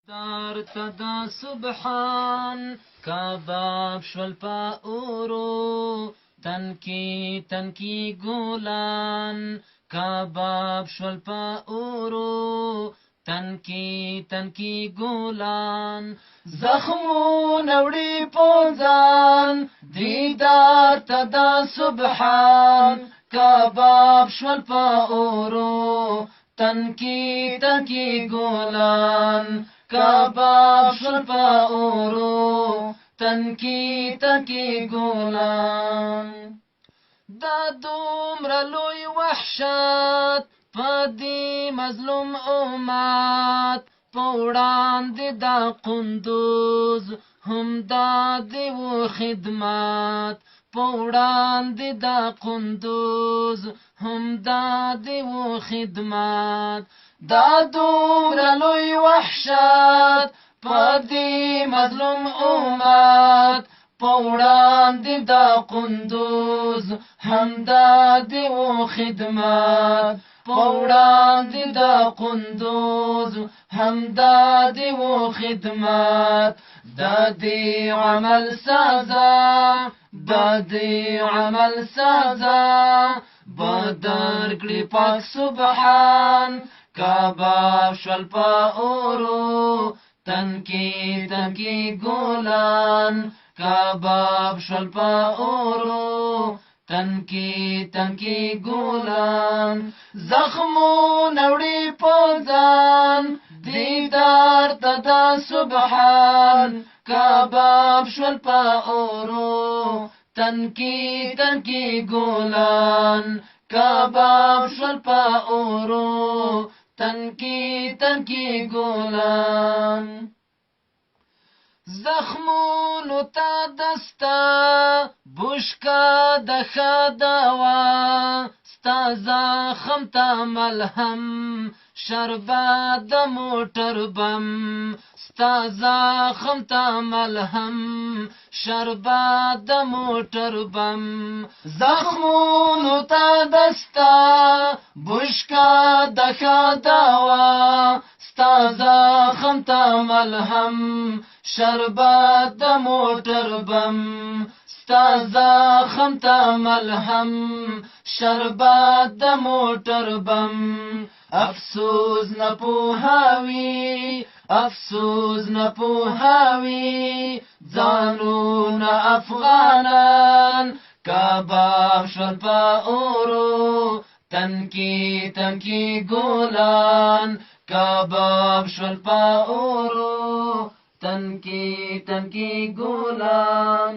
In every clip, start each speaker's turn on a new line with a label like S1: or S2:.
S1: دار تدا سبحان کباب شول پا اورو تنکی گولان کباب شول پا اورو تنکی گولان زخمون اوڑی پوزان دیدار تدا سبحان کباب شول پا اورو تنکی گولان کباب شول پا اورو تنکی گولان دا دومره لوی وحشت په دې مظلوم امت په وړاندې دا قندوز هم دا دی و خدمت په وړاندې دا قندوز هم دا دی و خدمت دا دومره لوی وحشت په دې مظلوم امت په وړاندې دا قندوز هم دا دی و خدمت په وړاندې دا قندوز هم دا دی و خدمت دا دی عمل سازا دا دی عمل سازا بدر کړي پاک سبحان کباب شول پا اورو تنکی گولان کباب شول پا اورو تنکی گولان زخمون اوڑی پوزان دیدار تدا سبحان کباب شول پا اورو تنکی گولان کباب شول پا اورو تنکی گولان زخمونو تا دستا بشکا دخا دوا ستا زخم تا ملهم شربت د موټر بم ستا زخم تا ملهم شربت د موټر بم زخمونو تا دستا بشکا دخا دوا ستا زخم تا ملهم شربت د موټر بم ستا زخم تا ملهم شربت د موټر بم افسوس نه پوهاوي افسوس نه پوهاوي ځانونه افغانان کباب شول پا اورو تنکی گولان کباب شول پا اورو تنکی گولان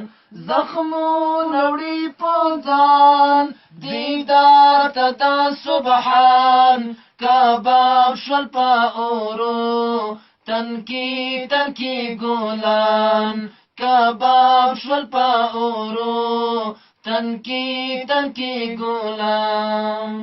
S1: زخمون اوڑی پوزان دیدار تدا سبحان کباب شول پا اورو تنکی گولان کباب شول پا اورو تنکی گولان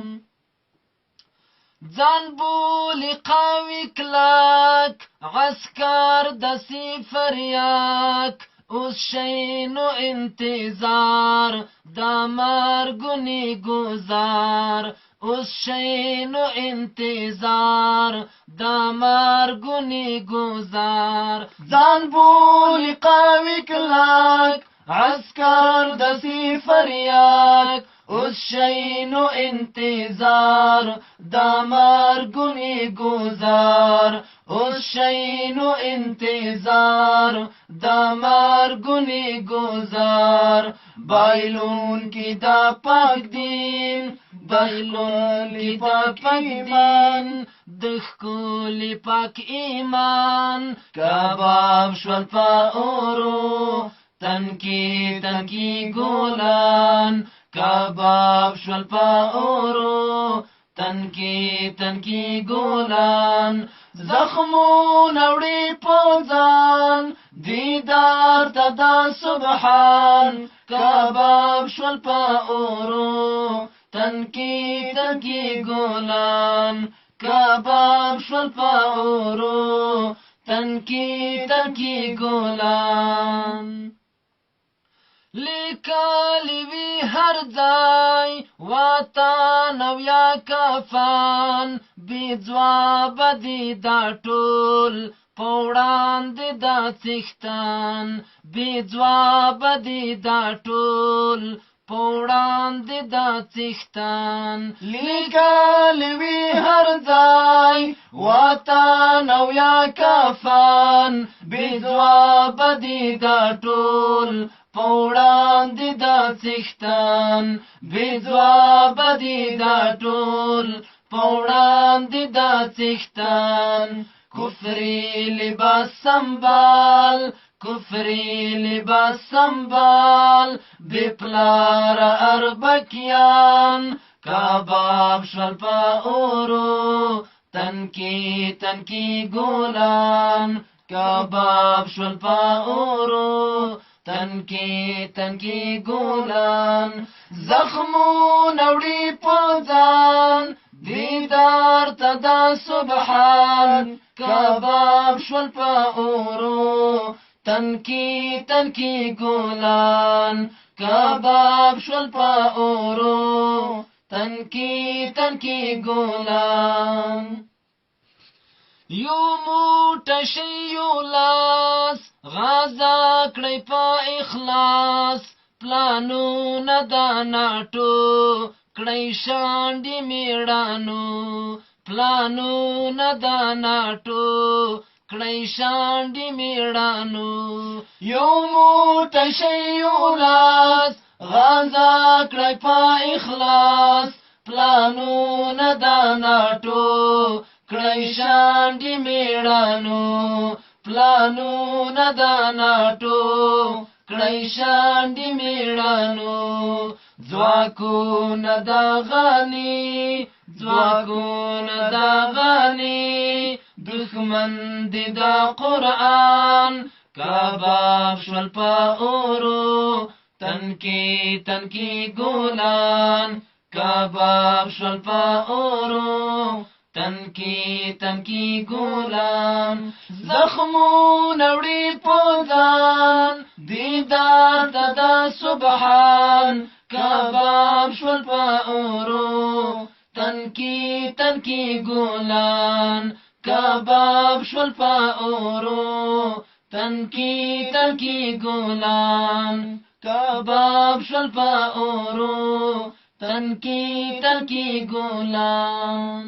S1: ځان بولی قوی کلک عسکر دسی فریاک اوس شینو انتظار دا مرگونی گزار اوس شینو انتظار دا مرگونی گزار ځان بولی قوی کلک عسکر دسی فریاک اوس شینو انتظار دا مرگونی گزار اوس شینو انتظار دا مرگونی گزار بایلون کی دا پاک دین بایلون کی دا پاک دین دخکولی پاک ایمان کباب شول پا اورو تنکی گولان کباب شول پا اورو تنکی گولان زخمون اوڑی پوزان دیدار تدا سبحان کباب شول پا اورو تنکی گولان کباب شول پا اورو تنکی گولان لیکلی وی هر ځای وطن او یا کفن بی ځواب دی دا ټول په وړاندې دا څښتن بې ځوابه دي دا ټول په وړاندې دا څښتن لیکلي وي هر ځای وطن او یا کفن بې ځوابه دي دا ټول په وړاندې دا څښتن بې ځوابه دي دا ټول په وړاندې دا څښتن کفري لباس سنبال کفري لباس سنبال بې پلاره اربکیان کباب شول په اورو تنکی ګولان کباب شول په اورو تنکی ګولان زخمونه وړي په ځان دیدار ته دا سبحان کباب شول په اورو تنکی ګولان کباب شول په اورو تنکی ګولان یو موټه شي یو لاس غازا کړی په اخلاص پلانونه دا ناټو کړی شانډې میړانو پلانونه دا ناټو کړی شانډې میړانو یو موټه شي یو لاس غازا کړی په اخلاص پلانونه دا ناټو کړی شانډې میړانو پلانونه دا ناټو کړی شانډې میړانو ځواکونه دا غني دښمن دی دا قرآن کباب شول په اورو تنکی ګولان کباب شول په اورو تنکی ګولان زخمونه وړي په ځان دیدار ته دا سبحان کباب شول په اورو تنکی ګولان کباب شول په اورو تنکی ګولان کباب شول په اورو تنکی ګولان